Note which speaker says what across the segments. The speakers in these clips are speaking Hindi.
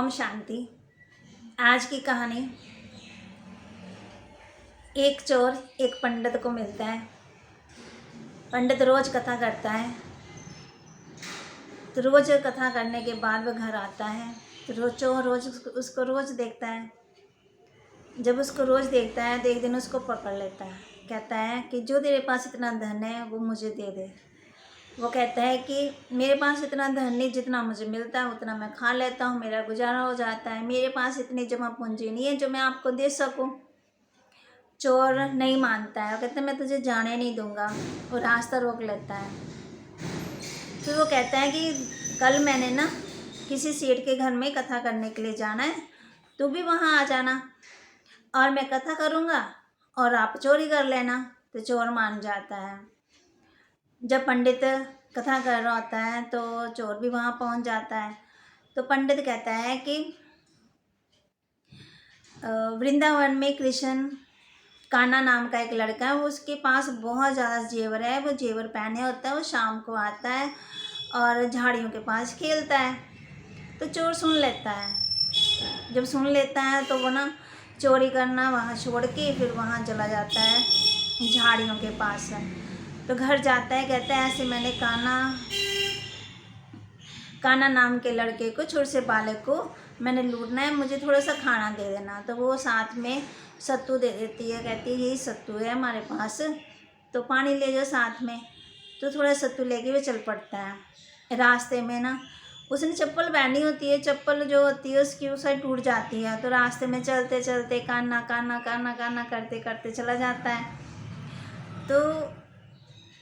Speaker 1: ओम शांति। आज की कहानी। एक चोर एक पंडित को मिलता है। पंडित रोज कथा करता है, तो रोज कथा करने के बाद वह घर आता है तो चोर रोज उसको रोज देखता है। जब उसको रोज देखता है तो एक दिन उसको पकड़ लेता है। कहता है कि जो तेरे पास इतना धन है वो मुझे दे दे। वो कहता है कि मेरे पास इतना धन नहीं, जितना मुझे मिलता है उतना मैं खा लेता हूँ, मेरा गुजारा हो जाता है, मेरे पास इतनी जमा पूंजी नहीं है जो मैं आपको दे सकूँ। चोर नहीं मानता है, वो कहता है मैं तुझे जाने नहीं दूंगा। वो रास्ता रोक लेता है। फिर वो कहता है कि कल मैंने ना किसी सेठ के घर में कथा करने के लिए जाना है, तू भी वहाँ आ जाना और मैं कथा करूँगा और आप चोरी कर लेना। तो चोर मान जाता है। जब पंडित कथा कर रहा होता है तो चोर भी वहाँ पहुँच जाता है। तो पंडित कहता है कि वृंदावन में कृष्ण कान्हा नाम का एक लड़का है, वो उसके पास बहुत ज़्यादा जेवर है, वो जेवर पहने होता है। वो शाम को आता है और झाड़ियों के पास खेलता है। तो चोर सुन लेता है। जब सुन लेता है तो वो ना चोरी करना वहाँ छोड़ के फिर वहाँ चला जाता है झाड़ियों के पास। तो घर जाता है, कहता है ऐसे मैंने कान्हा नाम के लड़के को, छोटे से बालक को मैंने लूटना है, मुझे थोड़ा सा खाना दे देना। तो वो साथ में सत्तू दे देती है। कहती है यही सत्तू है हमारे पास, तो पानी ले जाओ साथ में। तो थोड़ा सत्तू लेके वो चल पड़ता है। रास्ते में ना उसने चप्पल पहनी होती है, चप्पल जो होती है उसकी उस साइड टूट जाती है। तो रास्ते में चलते चलते कान्हा कान्हा कान्हा कान्हा करते करते चला जाता है। तो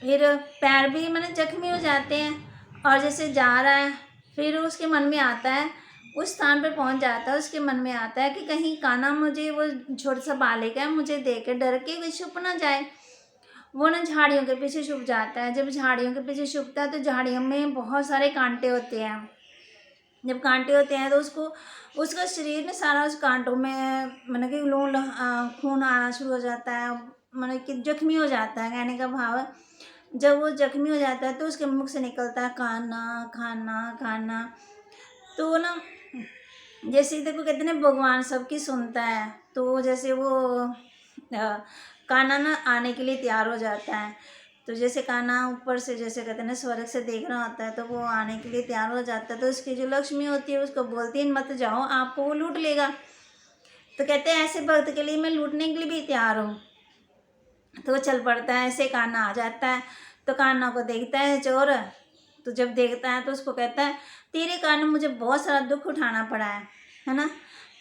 Speaker 1: फिर पैर भी जख्मी हो जाते हैं और जैसे जा रहा है फिर उसके मन में आता है, उस स्थान पर पहुंच जाता है। उसके मन में आता है कि कहीं कान्हा मुझे, वो छोटा सा बालिक है, मुझे देख के डर के छुप ना जाए। वो ना झाड़ियों के पीछे छुप जाता है। जब झाड़ियों के पीछे छुपता है तो झाड़ियों में बहुत सारे कांटे होते हैं। जब कांटे होते हैं तो उसका शरीर ना सारा उस कांटों में कि खून आना शुरू हो जाता है, कि जख्मी हो जाता है। कहने का भाव है जब वो जख्मी हो जाता है तो उसके मुख से निकलता है कान्हा खाना खाना। तो ना जैसे देखो कहते हैं भगवान सबकी सुनता है, तो जैसे वो कान्हा ना आने के लिए तैयार हो जाता है। तो जैसे कान्हा ऊपर से जैसे कहते हैं ना स्वर्ग से देख रहा होता है, तो वो आने के लिए तैयार हो जाता है। तो उसकी जो लक्ष्मी होती है उसको बोलती है मत जाओ, आपको वो लूट लेगा। तो कहते हैं ऐसे भक्त के लिए मैं लूटने के लिए भी तैयार हूँ। तो वो चल पड़ता है। ऐसे कान्हा आ जाता है तो कान्हा को देखता है चोर। तो जब देखता है तो उसको कहता है तेरे कारण मुझे बहुत सारा दुख उठाना पड़ा है ना।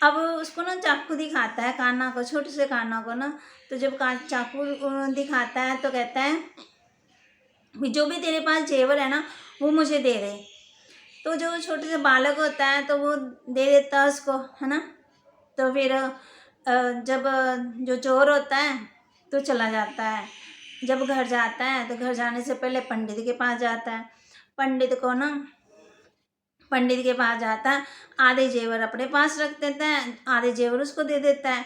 Speaker 1: अब उसको ना चाकू दिखाता है कान्हा को, छोटे से कान्हा को ना। तो जब चाकू दिखाता है तो कहता है जो भी तेरे पास जेवर है ना वो मुझे दे दे। तो जो छोटे से बालक होता है तो वो दे देता है उसको, है ना। तो फिर जब जो चोर होता है तो चला जाता है। जब घर जाता है तो घर जाने से पहले पंडित के पास जाता है। पंडित के पास जाता है, आधे जेवर अपने पास रख देता है, आधे जेवर उसको दे देता है।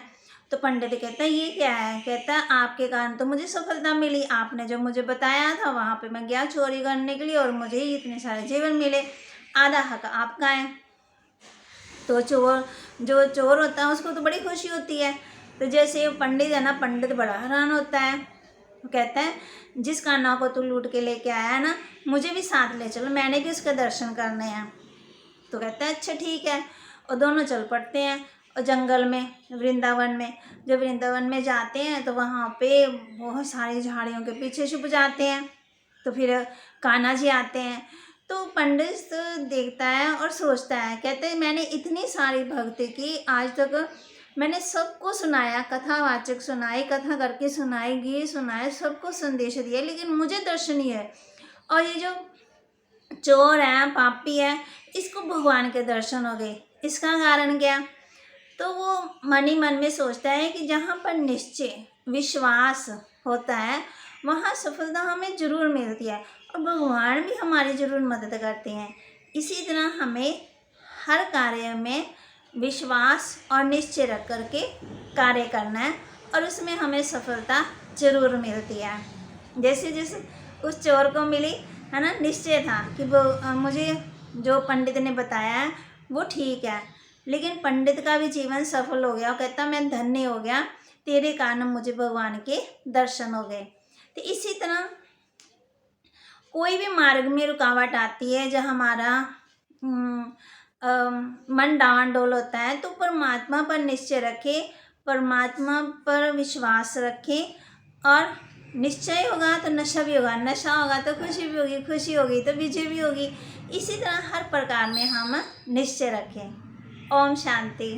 Speaker 1: तो पंडित कहता है ये क्या है? कहता है आपके कारण तो मुझे सफलता मिली, आपने जो मुझे बताया था वहाँ पे मैं गया चोरी करने के लिए और मुझे इतने सारे जेवर मिले, आधा हक आपका है। तो जो चोर होता है उसको तो बड़ी खुशी होती है। तो जैसे पंडित है ना, पंडित बड़ा हैरान होता है। कहता है जिस कान्हा को तू लूट के लेके आया है ना, मुझे भी साथ ले चलो, मैंने भी उसके दर्शन करने हैं। तो कहता है अच्छा ठीक है। और दोनों चल पड़ते हैं और जंगल में, वृंदावन में। जब वृंदावन में जाते हैं तो वहाँ पे बहुत सारी झाड़ियों के पीछे छुप जाते हैं। तो फिर कान्हा जी आते हैं। तो पंडित देखता है और सोचता है, कहते हैं मैंने इतनी सारी भक्ति की, आज तक मैंने सबको सुनाया, कथावाचक सुनाए, कथा करके सुनाए, गीत सुनाए, सबको संदेश दिया, लेकिन मुझे दर्शन ही है। और ये जो चोर है, पापी है, इसको भगवान के दर्शन हो गए। इसका कारण क्या? तो वो मन ही मन में सोचता है कि जहाँ पर निश्चय विश्वास होता है वहाँ सफलता हमें जरूर मिलती है और भगवान भी हमारी जरूर मदद करते हैं। इसी तरह हमें हर कार्य में विश्वास और निश्चय रख करके कार्य करना है और उसमें हमें सफलता जरूर मिलती है। जैसे जैसे उस चोर को मिली, है ना, निश्चय था कि वो मुझे जो पंडित ने बताया है वो ठीक है। लेकिन पंडित का भी जीवन सफल हो गया। वो कहता मैं धन्य हो गया, तेरे कारण मुझे भगवान के दर्शन हो गए। तो इसी तरह कोई भी मार्ग में रुकावट आती है, जब हमारा मन डावाडोल होता है, तो परमात्मा पर निश्चय रखें, परमात्मा पर विश्वास रखें, और निश्चय होगा तो नशा भी होगा, नशा होगा तो खुशी भी होगी, खुशी होगी तो विजय भी होगी। इसी तरह हर प्रकार में हम निश्चय रखें। ओम शांति।